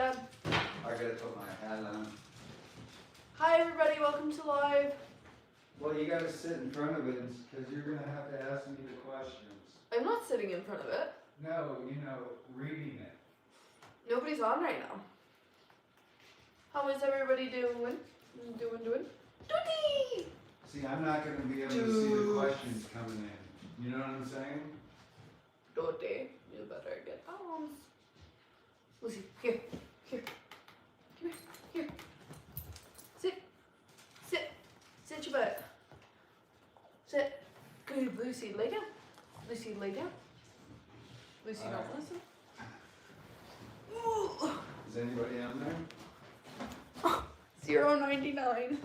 Dad. I gotta put my hat on. Hi everybody, welcome to live. Well, you gotta sit in front of it because you're gonna have to ask me the questions. I'm not sitting in front of it. No, reading it. Nobody's on right now. How is everybody doing? Doing? See, I'm not gonna be able to see the questions coming in. You know what I'm saying? Doty. You better get arms. Lucy, here. Come here. Sit your butt. Sit. Good, Lucy, lay down. Lucy, lay down. Lucy, don't listen. Ooh. Is anybody on there? 0.99.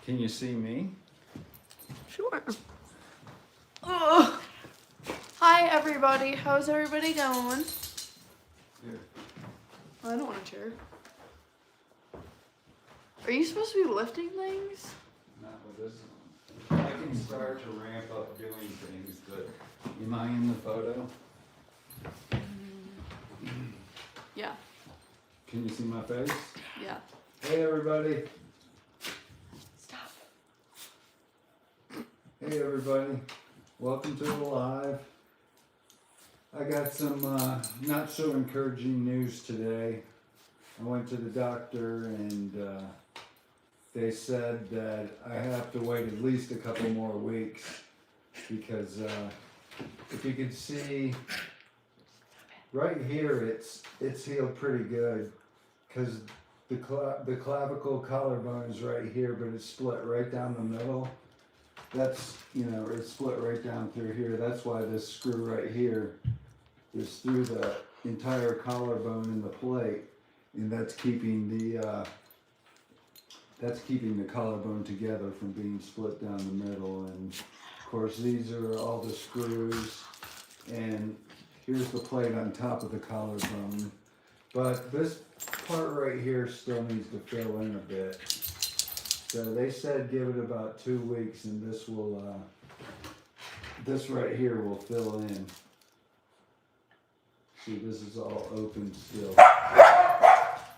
Can you see me? Sure. Ugh. Hi everybody, how's everybody going? Here. I don't want to chair. Are you supposed to be lifting things? Not with this one. I can start to ramp up doing things, but am I in the photo? Yeah. Can you see my face? Yeah. Hey everybody. Stop. Hey everybody. Welcome to the live. I got some not so encouraging news today. I went to the doctor and they said that I have to wait at least a couple more weeks because if you can see right here, it's healed pretty good because the clavicle collarbone is right here, but it's split right down the middle. That's, it's split right down through here. That's why this screw right here is through the entire collarbone in the plate, and that's keeping the collarbone together from being split down the middle. And of course, these are all the screws, and here's the plate on top of the collarbone. But this part right here still needs to fill in a bit. So they said give it about 2 weeks and this will, this right here will fill in. See, this is all open still.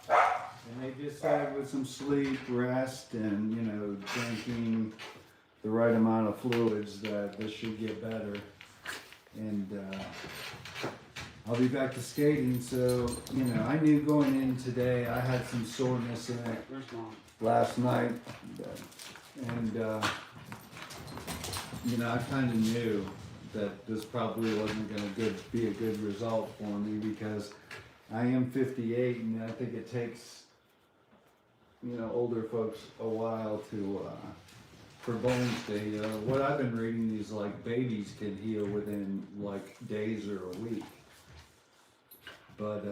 And they just said with some sleep, rest, and, drinking the right amount of fluids that this should get better. And I'll be back to skating, so, I knew going in today I had some soreness in it last night, and I kind of knew that this probably wasn't going to be a good result for me because I am 58 and I think it takes older folks a while to for bones to heal. What I've been reading is like babies can heal within like days or a week, but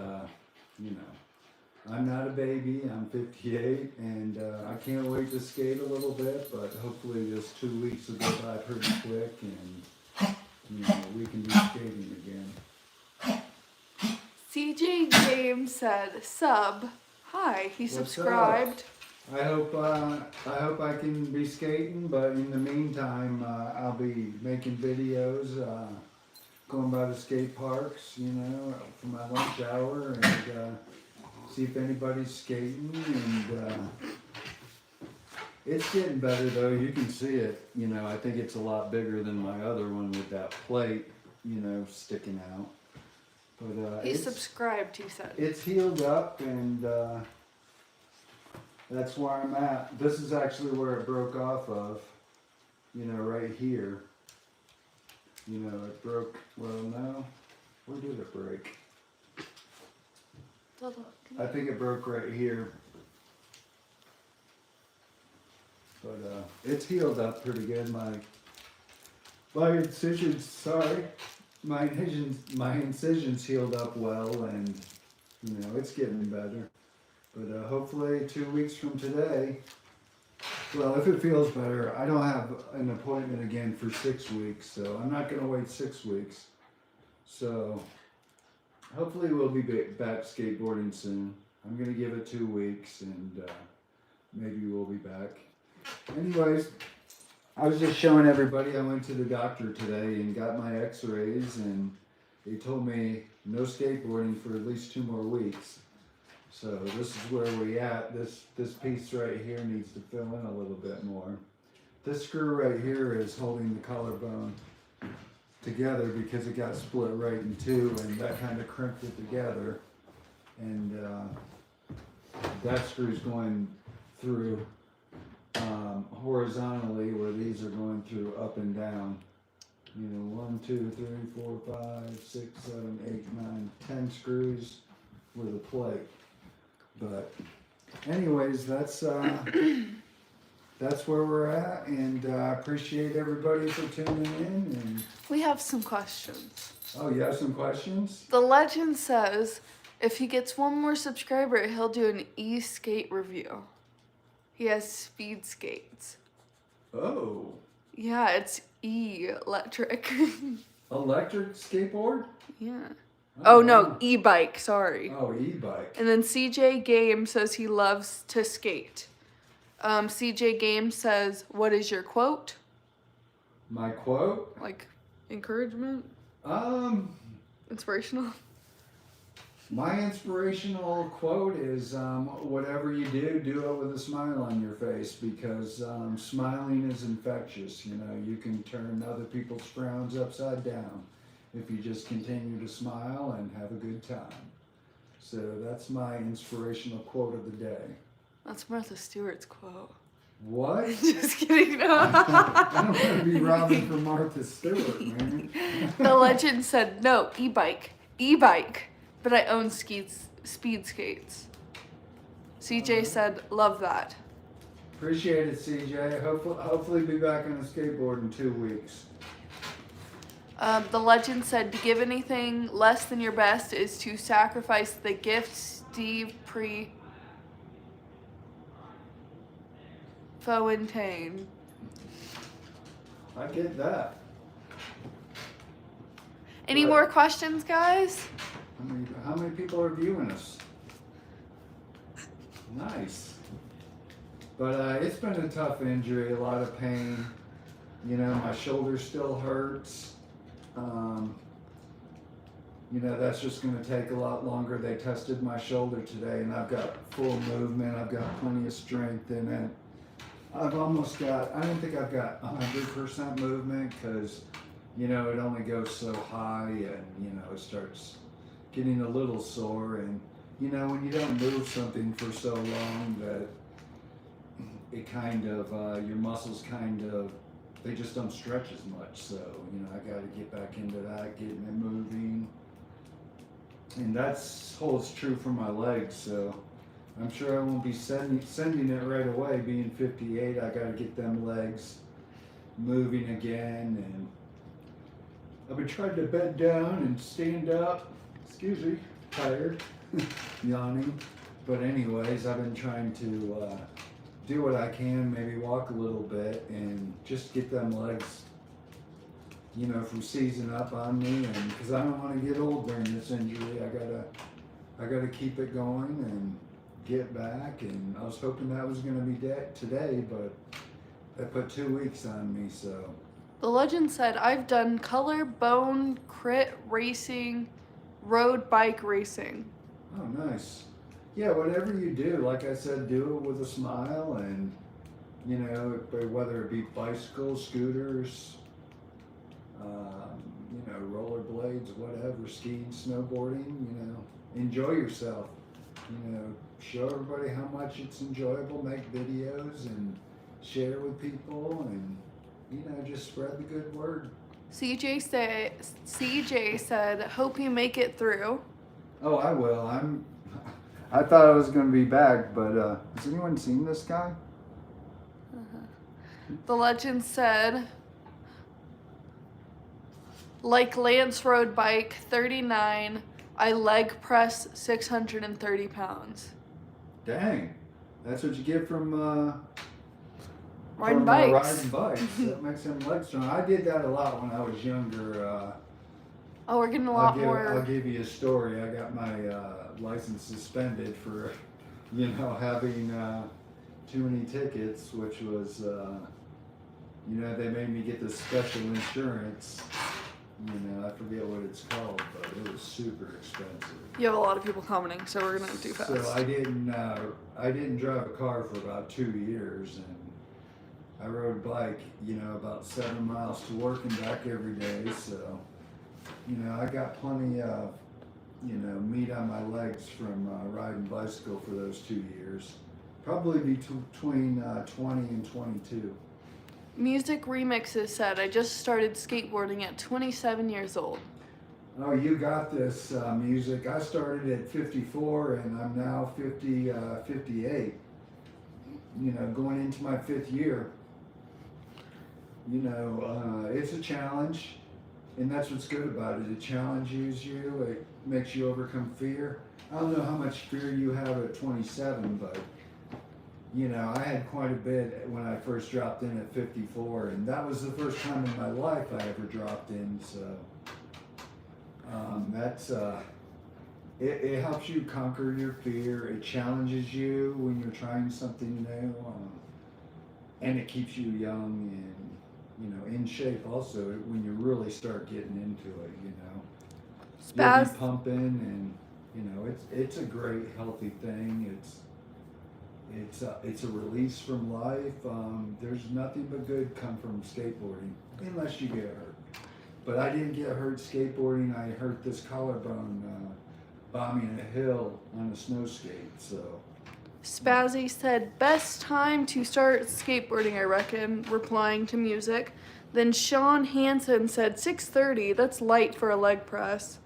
I'm not a baby, I'm 58, and I can't wait to skate a little bit, but hopefully this 2 weeks will go by pretty quick, and we can be skating again. CJ James said, sub. Hi, he subscribed. I hope I can be skating, but in the meantime, I'll be making videos, going by the skate parks, for my lunch hour, and see if anybody's skating, and it's getting better though. You can see it. I think it's a lot bigger than my other one with that plate, sticking out. But He subscribed, he said. It's healed up, and that's where I'm at. This is actually where it broke off of, right here. It broke, well, no, where did it break? I think it broke right here. But it's healed up pretty good. My incisions healed up well, and it's getting better. But hopefully 2 weeks from today, well, if it feels better, I don't have an appointment again for 6 weeks, so I'm not going to wait 6 weeks. So hopefully we'll be back skateboarding soon. I'm going to give it 2 weeks, and maybe we'll be back. Anyways, I was just showing everybody I went to the doctor today and got my x-rays, and they told me no skateboarding for at least 2 more weeks. So this is where we at. This piece right here needs to fill in a little bit more. This screw right here is holding the collarbone together because it got split right in two, and that kind of crimped it together. And that screw's going through horizontally, where these are going through up and down. 1, 2, 3, 4, 5, 6, 7, 8, 9, 10 screws with a plate. But anyways, that's where we're at, and I appreciate everybody for tuning in. And We have some questions. oh, you have some questions? The legend says if he gets 1 more subscriber, he'll do an e-skate review. He has speed skates. Oh, Yeah, it's electric. electric skateboard? Yeah. Oh no, wow. e-bike, sorry. Oh, e-bike. And then CJ Game says he loves to skate. CJ Game says, what is your quote? My quote? Like, encouragement? Inspirational? My inspirational quote is, whatever you do, do it with a smile on your face, because smiling is infectious. You can turn other people's frowns upside down if you just continue to smile and have a good time. So that's my inspirational quote of the day. That's Martha Stewart's quote. What? Just kidding, no. I don't want to be robbing for Martha Stewart, man. The legend said, no, e-bike, but I own speed skates. CJ said, love that. Appreciate it, CJ. Hopefully be back on the skateboard in 2 weeks. The legend said, to give anything less than your best is to sacrifice the gift Steve Fountain. I get that. Any But- more questions, guys? How many people are viewing us? Nice. But it's been a tough injury, a lot of pain. My shoulder still hurts. That's just going to take a lot longer. They tested my shoulder today, and I've got full movement. I've got plenty of strength in it. I don't think I've got 100% movement, because, it only goes so high, and, it starts getting a little sore. And, when you don't move something for so long, that it kind of, your muscles they just don't stretch as much. So, I got to get back into that, getting it moving. And that holds true for my legs. So I'm sure I won't be sending it right away. Being 58, I got to get them legs moving again. And I've been trying to bend down and stand up. Excuse me, tired, yawning. But anyways, I've been trying to do what I can, maybe walk a little bit, and just get them legs, from seizing up on me. And because I don't want to get old during this injury, I gotta keep it going and get back. And I was hoping that was gonna be today, but they put 2 weeks on me. So The legend said, I've done color, bone, crit racing, road bike racing. oh, nice. Yeah, whatever you do, like I said, do it with a smile. And whether it be bicycles, scooters, rollerblades, whatever, skiing, snowboarding, enjoy yourself. Show everybody how much it's enjoyable, make videos and share with people, and just spread the good word. CJ said, hope you make it through. Oh, I will. I thought I was going to be back, but has anyone seen this guy? The legend said, like Lance Road Bike 39, I leg press 630 pounds. Dang, that's what you get from Riding bikes. Riding bikes. That makes them leg strong. I did that a lot when I was younger. Oh, we're getting a lot I'll more. give you a story. I got my license suspended for, having too many tickets, which was, they made me get this special insurance. You know, I forget what it's called, but it was super expensive. You have a lot of people commenting, so we're gonna do fast. So I didn't drive a car for about 2 years, and I rode a bike, you know, about 7 miles to work and back every day. So, you know, I got plenty of, you know, meat on my legs from riding bicycle for those 2 years. Probably between 20 and 22. Music Remixes said, I just started skateboarding at 27 years old. Oh, you got this music. I started at 54 and I'm now 58. You know, going into my 5th year. You know, it's a challenge, and that's what's good about it. It challenges you, it makes you overcome fear. I don't know how much fear you have at 27, but you know, I had quite a bit when I first dropped in at 54, and that was the first time in my life I ever dropped in. So it helps you conquer your fear. It challenges you when you're trying something new, and it keeps you young and, you know, in shape. Also, when you really start getting into it, you know, you'll be pumping, and you know, it's a great healthy thing. It's a release from life. There's nothing but good come from skateboarding, unless you get hurt. But I didn't get hurt skateboarding. I hurt this collarbone bombing a hill on a snow skate. So Spazzy said, best time to start skateboarding, I reckon, replying to music. Then Sean Hansen said 6:30, that's light for a leg press.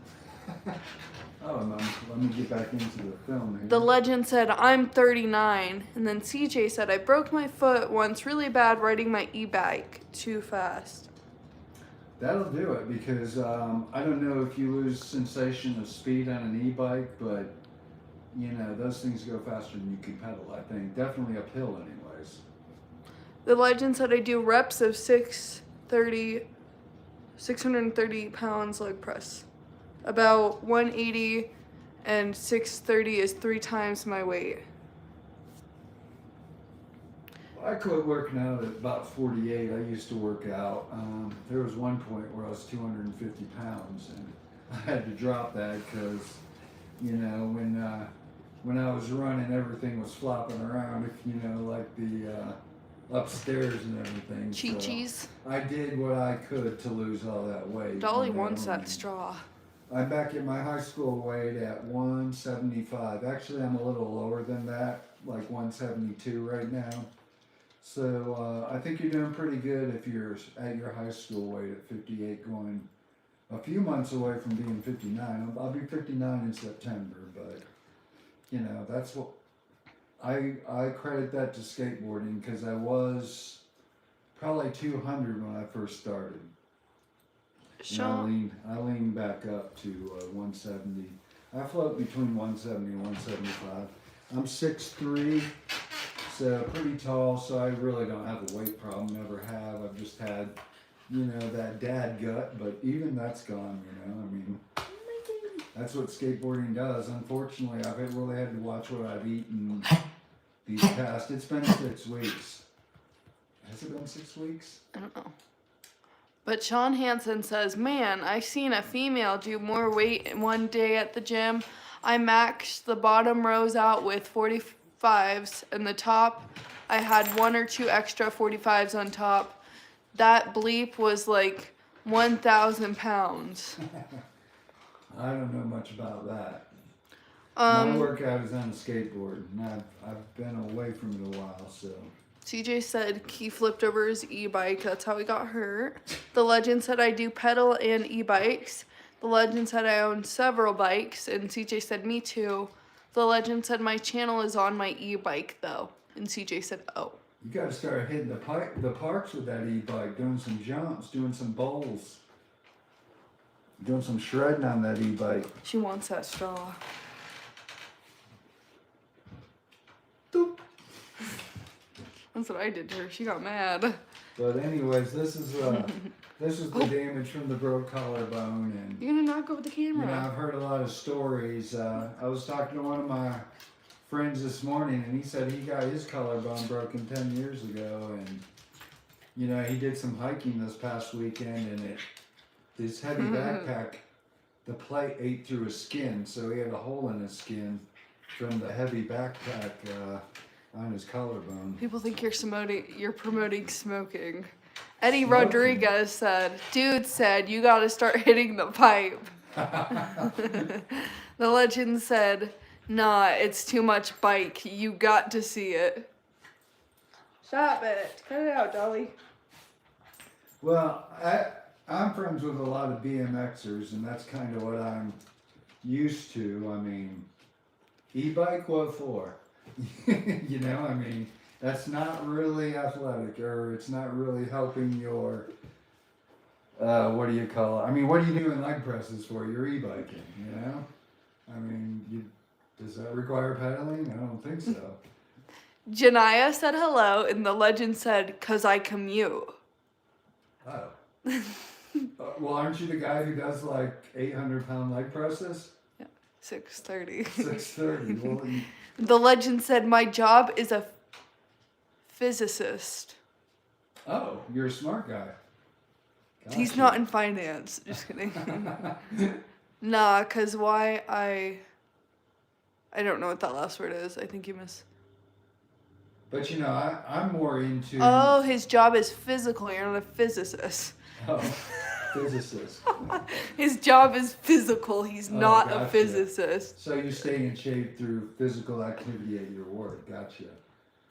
oh, let me get back into the film here. The legend said, I'm 39. And then CJ said, I broke my foot once really bad riding my e-bike too fast. That'll do it, because I don't know if you lose sensation of speed on an e-bike, but you know, those things go faster than you can pedal, I think. Definitely uphill anyways. The legend said I do reps of 630 pounds leg press. About 180 and 630 is 3 times my weight. I quit working out at about 48. I used to work out. There was one point where I was 250 pounds, and I had to drop that because, you know, when I was running, everything was flopping around, you know, like the upstairs and everything. Chi-Chi's. So I did what I could to lose all that weight. Dolly you know, wants that straw. I'm back at my high school weight at 175. Actually, I'm a little lower than that, like 172 right now. So I think you're doing pretty good if you're at your high school weight at 58, going a few months away from being 59. I'll be 59 in September, but you know, that's what I credit that to skateboarding, because I was probably 200 when I first started. And I leaned back up to 170. I float between 170 and 175. I'm 6'3", so pretty tall, so I really don't have a weight problem, never have. I've just had, you know, that dad gut, but even that's gone, you know. I mean, that's what skateboarding does. Unfortunately, I've really had to watch what I've eaten these past, it's been 6 weeks. Has it been 6 weeks? I don't know. But Sean Hansen says, man, I've seen a female do more weight in one day at the gym. I maxed the bottom rows out with 45s, and the top, I had 1 or 2 extra 45s on top. That bleep was like 1,000 pounds. I don't know much about that. My workout is on a skateboard, and I've been away from it a while, so. CJ said he flipped over his e-bike. That's how he got hurt. The legend said I do pedal and e-bikes. The legend said I own several bikes, and CJ said me too. The legend said my channel is on my e-bike though, and CJ said oh. You got to start hitting the parks with that e-bike, doing some jumps, doing some bowls, doing some shredding on that e-bike. She wants that straw. Doop. That's what I did to her. She got mad. But anyways, this is the damage from the broke collarbone, and You're gonna knock over the camera. you know, I've heard a lot of stories. I was talking to one of my friends this morning, and he said he got his collarbone broken 10 years ago, and you know, he did some hiking this past weekend, and his heavy backpack, the plate ate through his skin, so he had a hole in his skin from the heavy backpack on his collarbone. People think you're promoting smoking. Eddie Smoking? Rodriguez said, "Dude said you got to start hitting the pipe." The legend said, "Nah, it's too much bike. You got to see it." Stop it! Cut it out, Dolly. Well, I'm friends with a lot of BMXers, and that's kind of what I'm used to. I mean, e-bike, what for? You know, I mean, that's not really athletic, or it's not really helping your, what do you call it? I mean, what are you doing leg presses for? You're e-biking, you know? I mean, does that require pedaling? I don't think so. Janaya said hello, and the legend said, "'Cause I commute." Oh. Well, aren't you the guy who does like 800-pound leg presses? 6:30. 6:30. Well, The legend said, "My job is a physicist." oh, you're a smart guy. He's Gotcha. not in finance. Just kidding. Nah, 'cause why I don't know what that last word is. I think you miss. But you know, I'm more into. Oh, his job is physical. You're not a physicist. Oh, physicist. His job is physical. He's Oh, not a gotcha. physicist. So you stay in shape through physical activity at your work. Gotcha.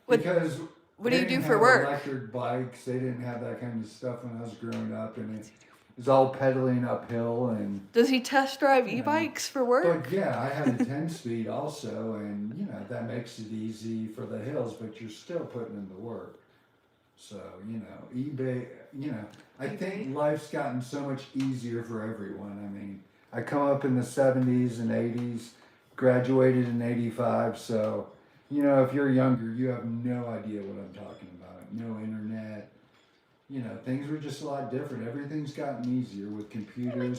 What- Because What they do you do didn't for have work? Electric bikes. They didn't have that kind of stuff when I was growing up, and it was all pedaling uphill and. Does he test drive Yeah. e-bikes for work? But yeah, I had a 10-speed also, and you know that makes it easy for the hills, but you're still putting in the work. So you know, eBay. You know, I think life's gotten so much easier for everyone. I mean, I come up in the 70s and 80s, graduated in 85, so you know, if you're younger, you have no idea what I'm talking about. No internet. You know, things were just a lot different. Everything's gotten easier with computers.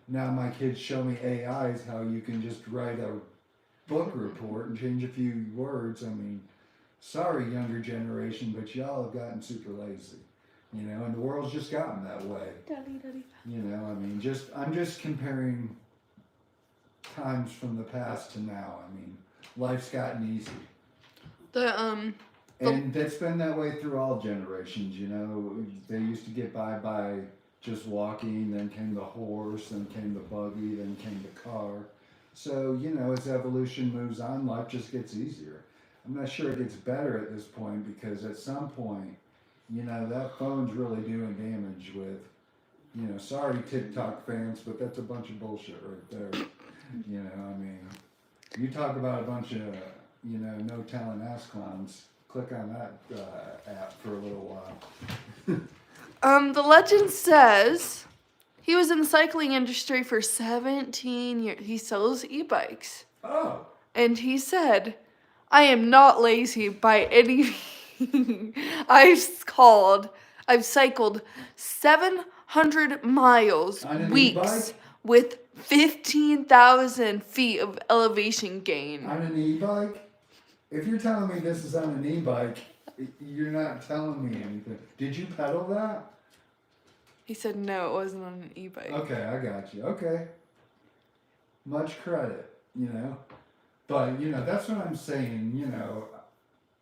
Now my kids show me AIs how you can just write a book report and change a few words. I mean, sorry, younger generation, but y'all have gotten super lazy. You know, and the world's just gotten that way. Daddy. You know, I mean, I'm just comparing times from the past to now. I mean, life's gotten easy. And that's been that way through all generations, you know. They used to get by just walking, then came the horse, then came the buggy, then came the car. So, you know, as evolution moves on, life just gets easier. I'm not sure it gets better at this point because at some point, you know, that phone's really doing damage with, you know, sorry TikTok fans, but that's a bunch of bullshit right there. You know, I mean, you talk about a bunch of, you know, no talent ass clowns. Click on that app for a little while. The legend says he was in the cycling industry for 17 years. He sells e-bikes. Oh. And he said, "I am not lazy by any I've cycled 700 miles On an weeks e-bike? with 15,000 feet of elevation gain." On an e-bike? If you're telling me this is on an e-bike, you're not telling me anything. Did you pedal that? He said no, it wasn't on an e-bike. Okay, I got you. Okay. Much credit, you know. But, you know, that's what I'm saying, you know.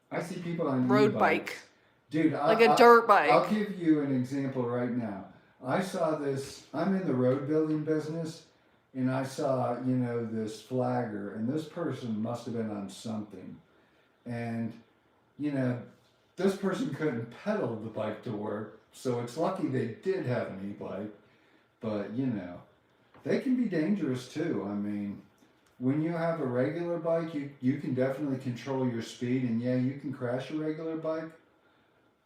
I see people on Road e-bikes. bike. Dude, Like a dirt bike. I'll give you an example right now. I saw this, I'm in the road building business, and I saw, you know, this flagger, and this person must have been on something. And, you know, this person couldn't pedal the bike to work, so it's lucky they did have an e-bike. But, you know, they can be dangerous too. I mean, when you have a regular bike, you can definitely control your speed, and yeah, you can crash a regular bike.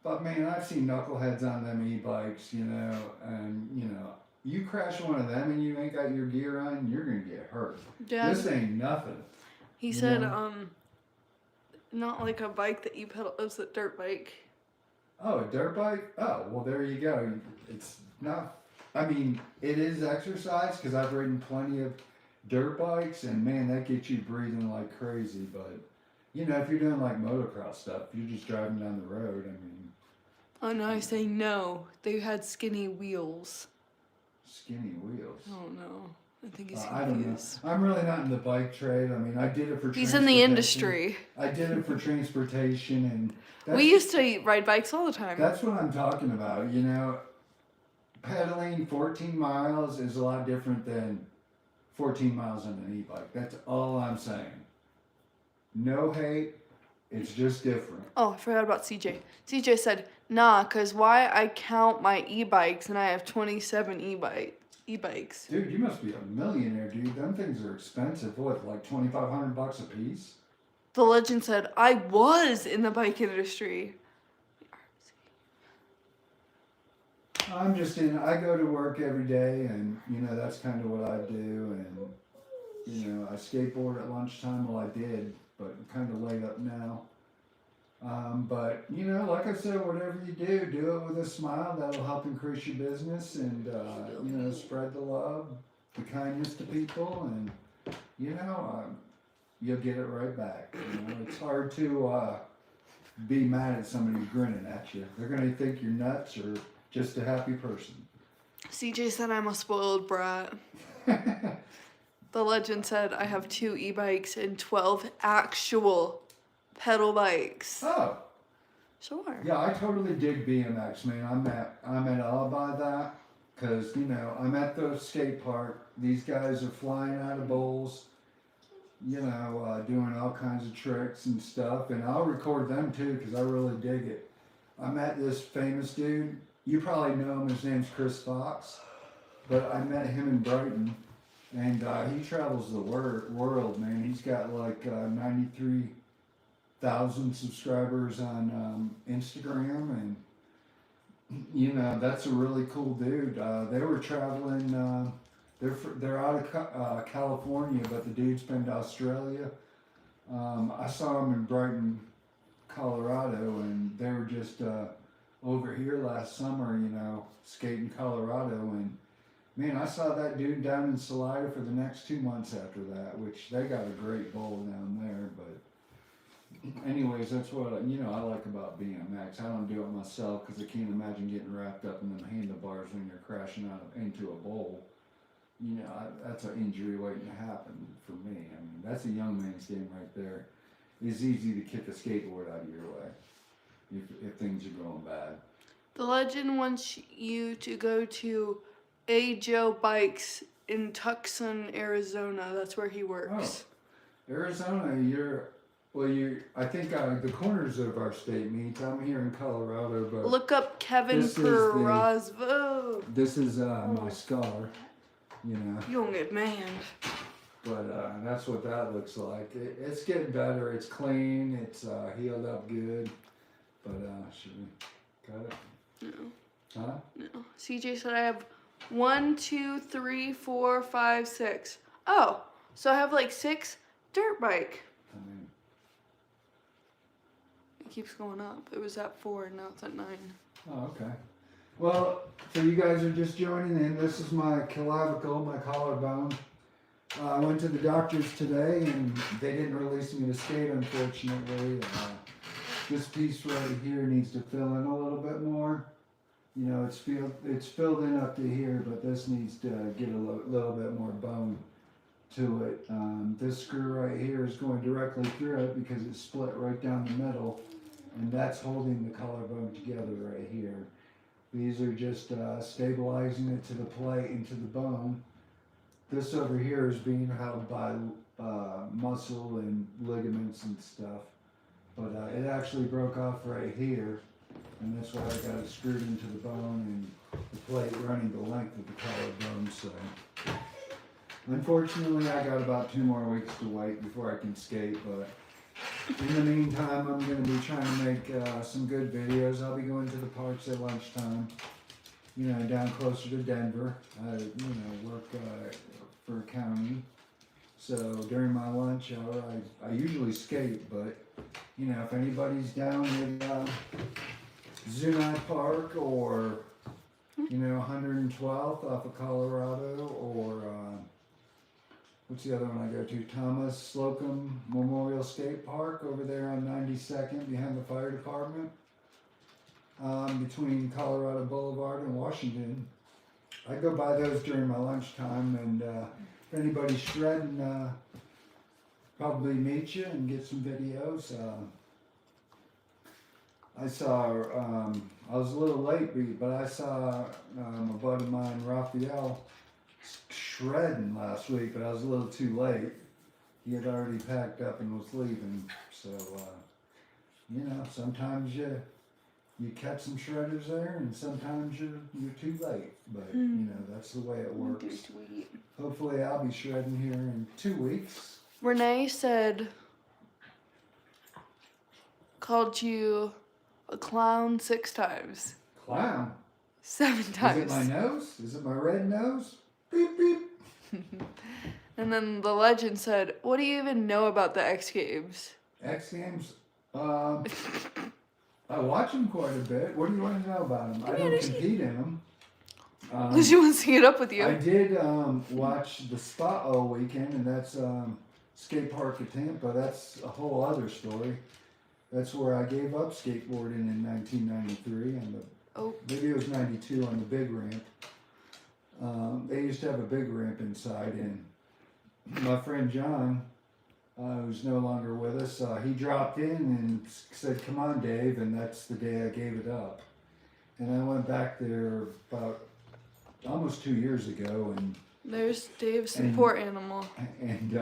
But man, I've seen knuckleheads on them e-bikes, you know, and, you know, you crash one of them and you ain't got your gear on, you're going to get hurt. Yeah. This ain't nothing. He you said, know? not like a bike that you pedal, it's a dirt bike. Oh, a dirt bike? Oh, well, there you go. It's not, I mean, it is exercise because I've ridden plenty of dirt bikes, and man, that gets you breathing like crazy. But, you know, if you're doing like motocross stuff, you're just driving down the road, I mean. Oh no, he's saying no. They had skinny wheels. skinny wheels. I don't know. I think he's I don't know. confused. I'm really not in the bike trade. I mean, I did it for He's in the industry. I did it for transportation, and that's, We used to ride bikes all the time. that's what I'm talking about. You know, pedaling 14 miles is a lot different than 14 miles on an e-bike. That's all I'm saying. No hate. It's just different. Oh, I forgot about CJ. CJ said, nah, because why I count my e-bikes and I have 27 e-bikes. Dude, you must be a millionaire, dude. Them things are expensive. What, like $2,500 a piece? The legend said, I was in the bike industry. I go to work every day, and, you know, that's kind of what I do. And, you know, I skateboard at lunchtime. Well, I did, but I'm kind of laid up now. But, you know, like I said, whatever you do it with a smile. That'll help increase your business and, you know, spread the love, the kindness to people, and, you know, you'll get it right back. You know, it's hard to be mad at somebody grinning at you. They're going to think you're nuts or just a happy person. CJ said I'm a spoiled brat. The legend said I have 2 e-bikes and 12 actual pedal bikes. Oh. Sure. Yeah, I totally dig BMX, man. I'm at all by that, because, you know, I'm at the skate park. These guys are flying out of bowls, you know, doing all kinds of tricks and stuff, and I'll record them too, because I really dig it. I met this famous dude. You probably know him. His name's Chris Fox, but I met him in Brighton, and he travels the world, man. He's got like 93,000 subscribers on Instagram, and, you know, that's a really cool dude. They were traveling. They're out of California, but the dude's been to Australia. I saw him in Brighton, Colorado, and they were just over here last summer, you know, skating Colorado, and man, I saw that dude down in Salida for the next 2 months after that, which they got a great bowl down there. But anyways, that's what you know I like about BMX. I don't do it myself because I can't imagine getting wrapped up in them handlebars when you're crashing into a bowl. You know, that's an injury waiting to happen for me. I mean, that's a young man's game right there. It's easy to kick a skateboard out of your way if things are going bad. The legend wants you to go to A. Joe Bikes in Tucson, Arizona. That's where he works. Oh, Arizona, I think the corners of our state meet. I'm here in Colorado, but Look up Kevin Perazvo. this is my scar, you know. You don't get manned. But that's what that looks like. It's getting better. It's clean. It's healed up good. But should we cut it? No. Huh? No. CJ said I have 1, 2, 3, 4, 5, 6. Oh, so I have like 6 dirt bike. I mean, It keeps going up. It was at 4 and now it's at 9. oh, okay. Well, so you guys are just joining in. This is my clavicle, my collarbone. I went to the doctors today and they didn't release me to skate, unfortunately. This piece right here needs to fill in a little bit more. You know, it's filled in up to here, but this needs to get a little bit more bone to it. This screw right here is going directly through it because it's split right down the middle, and that's holding the collarbone together right here. These are just stabilizing it to the plate and to the bone. This over here is being held by muscle and ligaments and stuff. But it actually broke off right here, and that's why I got it screwed into the bone and the plate running the length of the collarbone. So, unfortunately, I got about 2 more weeks to wait before I can skate. But in the meantime, I'm going to be trying to make some good videos. I'll be going to the parks at lunchtime, you know, down closer to Denver. I, you know, work for a county. So during my lunch hour, I usually skate, but you know, if anybody's down in Zuni Park or, you know, 112th off of Colorado, or what's the other one I go to? Thomas Slocum Memorial Skate Park over there on 92nd behind the fire department, between Colorado Boulevard and Washington. I go by those during my lunchtime, and if anybody's shredding, probably meet you and get some videos. I saw, I was a little late, but I saw a buddy of mine, Raphael, shredding last week, but I was a little too late. He had already packed up and was leaving, so, you know, sometimes you catch some shredders there, and sometimes you're too late, but, you know, that's the way it works. Sweet. Hopefully I'll be shredding here in 2 weeks. Renee called you a clown 6 times. Clown? 7 times. Is it my nose? Is it my red nose? Beep, beep. And then the legend said, what do you even know about the X Games? X Games? I watch them quite a bit. What do you want to know about them? I don't compete in them. She wants to get up with you. I did watch the Spot all weekend, and that's skate park at Tampa. That's a whole other story. That's where I gave up skateboarding in 1993, and maybe it was 92 on the big ramp. They used to have a big ramp inside, and my friend John, who's no longer with us, he dropped in and said, "Come on, Dave," and that's the day I gave it up. And I went back there about almost 2 years ago, and there's Dave's support animal. And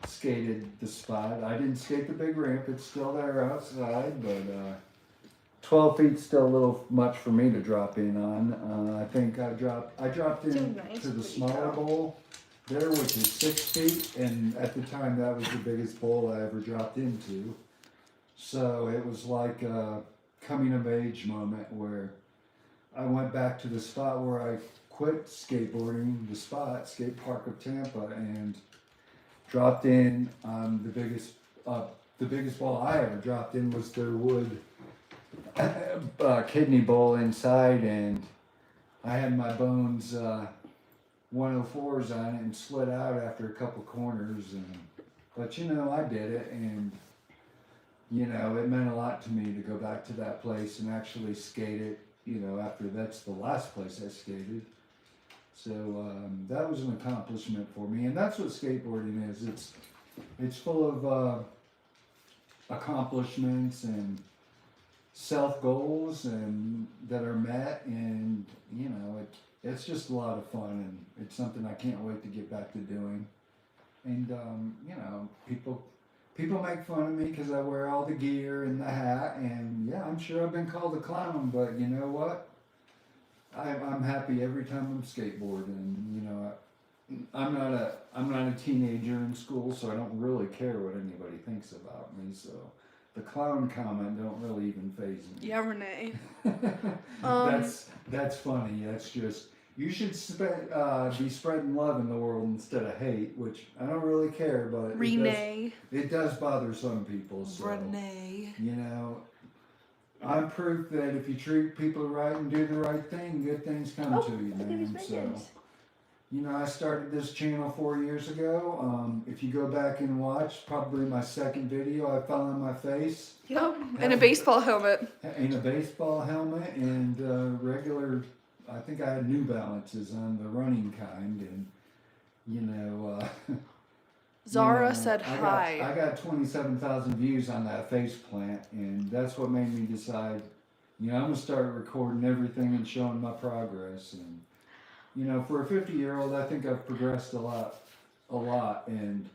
skated the Spot. I didn't skate the big ramp; it's still there outside, but 12 feet's still a little much for me to drop in on. I think I dropped in to the smaller bowl there, which is 6 feet, and at the time that was the biggest bowl I ever dropped into. So it was like a coming of age moment where I went back to the spot where I quit skateboarding, the Spot, skate park of Tampa, and dropped in on the biggest ball I ever dropped in was their wood kidney bowl inside, and I had my bones 104s on it and slid out after a couple corners, but you know, I did it, and you know, it meant a lot to me to go back to that place and actually skate it, you know, after that's the last place I skated. So that was an accomplishment for me, and that's what skateboarding is. It's full of accomplishments and self goals and that are met, and you know, it's just a lot of fun, and it's something I can't wait to get back to doing. And you know, people make fun of me because I wear all the gear and the hat, and yeah, I'm sure I've been called a clown, but you know what? I'm happy every time I'm skateboarding. You know, I'm not a teenager in school, so I don't really care what anybody thinks about me. So the clown comment don't really even faze me. Yeah, Renee. That's funny. That's just, you should be spreading love in the world instead of hate, which I don't really care, but Renee. It does bother some people. So, Renee. you know, I'm proof that if you treat people right and do the right thing, good things come to you, man. So, you know, I started this channel 4 years ago. If you go back and watch, probably my second video, I fell on my face. Yep, in a baseball helmet. In a baseball helmet and regular, I think I had New Balances on the running kind, and you know, Zara you know, said hi. I got 27,000 views on that face plant, and that's what made me decide, you know, I'm gonna start recording everything and showing my progress. And you know, for a 50-year-old, I think I've progressed a lot, and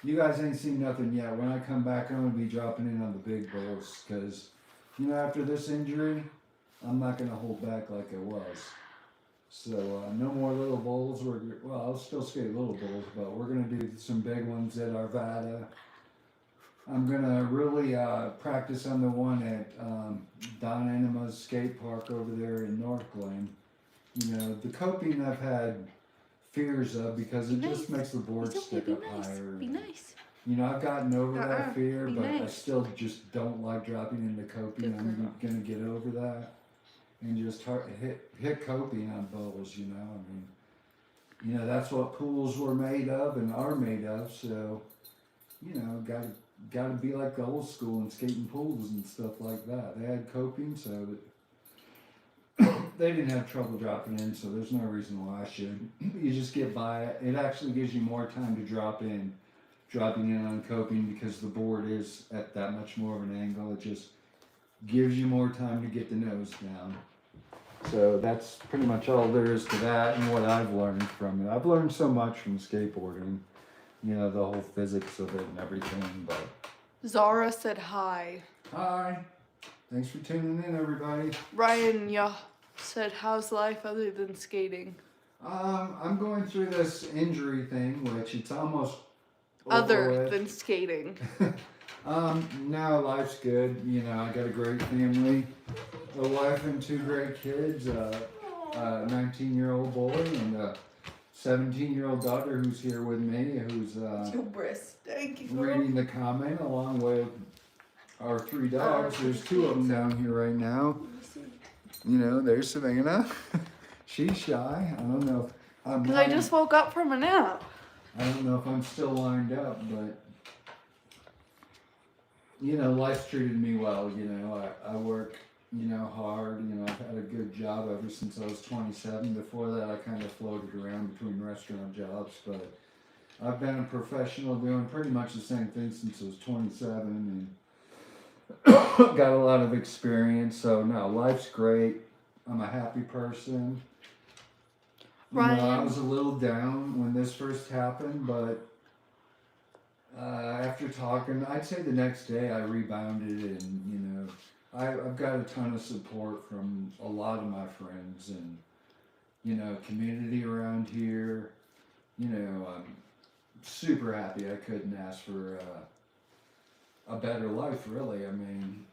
you guys ain't seen nothing yet. When I come back, I'm gonna be dropping in on the big bowls, because you know, after this injury, I'm not gonna hold back like I was. So no more little bowls. Well, I'll still skate little bowls, but we're gonna do some big ones at Arvada. I'm gonna really practice on the one at Don Enema's skate park over there in North Glen. You know, the coping I've had fears of because it just makes the board stick up higher. Be nice. You know, I've gotten over that fear, Be but I nice. still just don't like dropping into coping. I'm gonna get over that and just hit coping on bowls. You know, I mean, you know, that's what pools were made of and are made of. So, you know, gotta be like the old school and skating pools and stuff like that. They had coping, so that they didn't have trouble dropping in, so there's no reason why I should. You just get by it. It actually gives you more time to dropping in on coping because the board is at that much more of an angle. It just gives you more time to get the nose down. So that's pretty much all there is to that and what I've learned from it. I've learned so much from skateboarding, you know, the whole physics of it and everything. But Zara said hi. hi, thanks for tuning in, everybody. Ryan said, how's life other than skating? I'm going through this injury thing, which it's almost over Other with. than skating. No, life's good. You know, I got a great family, a wife and 2 great kids, a 19-year-old boy and a 17-year-old daughter who's here with me, who's reading the comment along with our 3 dogs. There's 2 of them down here right now. You know, there's Savannah. She's shy. I don't know if I'm. Because I just woke up from a nap. I don't know if I'm still lined up, but you know, life's treated me well. You know, I work, you know, hard. You know, I've had a good job ever since I was 27. Before that, I kind of floated around between restaurant jobs, but I've been a professional doing pretty much the same thing since I was 27 and got a lot of experience. So no, life's great. I'm a happy person. You know, I was a little down when this first happened, but after talking, I'd say the next day I rebounded, and you know, I've got a ton of support from a lot of my friends, and you know, community around here. You know, I'm super happy. I couldn't ask for a better life, really. I mean,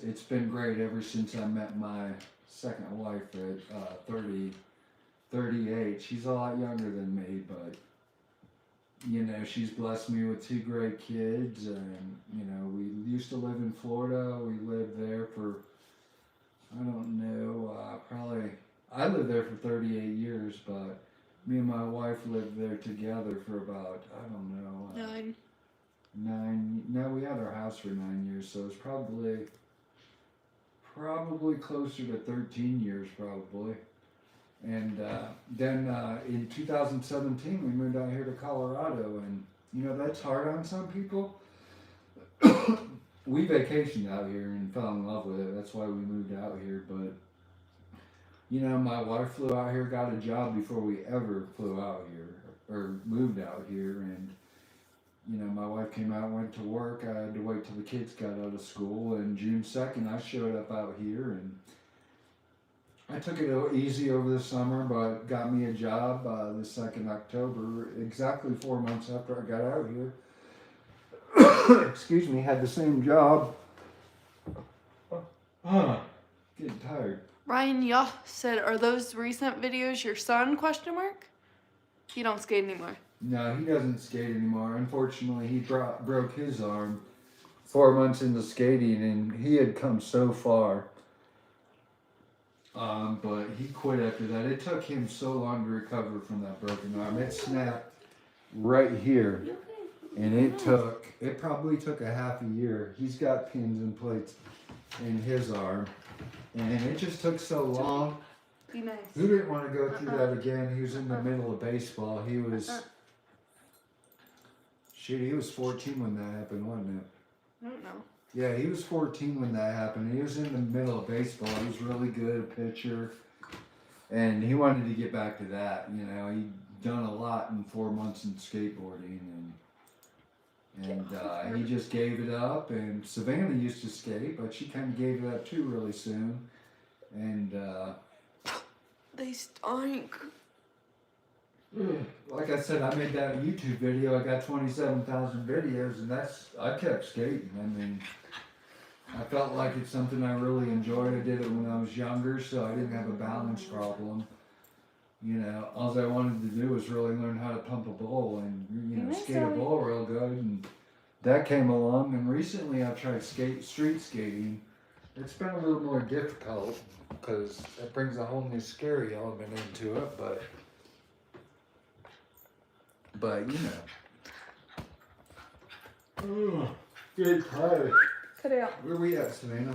it's been great ever since I met my second wife at 38. She's a lot younger than me, but you know, she's blessed me with 2 great kids, and you know, we used to live in Florida. We lived there for, I don't know, probably, I lived there for 38 years, but me and my wife lived there together for about, I don't know, 9. No, we had our house for 9 years, so it's probably closer to 13 years, probably. And then in 2017, we moved out here to Colorado, and you know, that's hard on some people. We vacationed out here and fell in love with it. That's why we moved out here. But you know, my wife flew out here, got a job before we ever flew out here or moved out here, and you know, my wife came out, went to work. I had to wait till the kids got out of school, and June 2nd, I showed up out here, and I took it easy over the summer, but got me a job the 2nd October, exactly 4 months after I got out here. Excuse me, had the same job. Getting tired. Ryan said, are those recent videos your son, ? He don't skate anymore. No, he doesn't skate anymore. Unfortunately, he broke his arm 4 months into skating, and he had come so far. But he quit after that. It took him so long to recover from that broken arm. It snapped right here, and it probably took a half a year. He's got pins and plates in his arm, and it just took so long. Be nice. He didn't want to go through that again. He was in the middle of baseball. He was 14 when that happened, wasn't it? I don't know. Yeah, he was 14 when that happened. He was in the middle of baseball. He was really good, a pitcher, and he wanted to get back to that. You know, he'd done a lot in 4 months in skateboarding, and he just gave it up. And Savannah used to skate, but she kind of gave it up too really soon. And they stink. Like I said, I made that YouTube video. I got 27,000 videos, and I kept skating. I mean, I felt like it's something I really enjoyed. I did it when I was younger, so I didn't have a balance problem. You know, all I wanted to do was really learn how to pump a bowl and, you know, skate a bowl real good. And that came along. And recently I've tried street skating. It's been a little more difficult because it brings a whole new scary element into it, but you know. Good tired. Cut it out. Where we at, Savannah?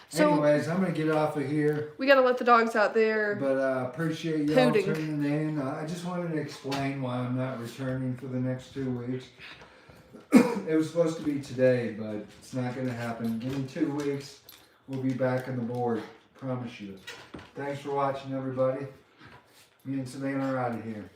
So anyways, I'm gonna get off of here. we gotta let the dogs out there. But I appreciate y'all Hooting. tuning in. I just wanted to explain why I'm not returning for the next 2 weeks. It was supposed to be today, but it's not going to happen. In 2 weeks, we'll be back on the board. Promise you. Thanks for watching, everybody. Me and Savannah are out of here.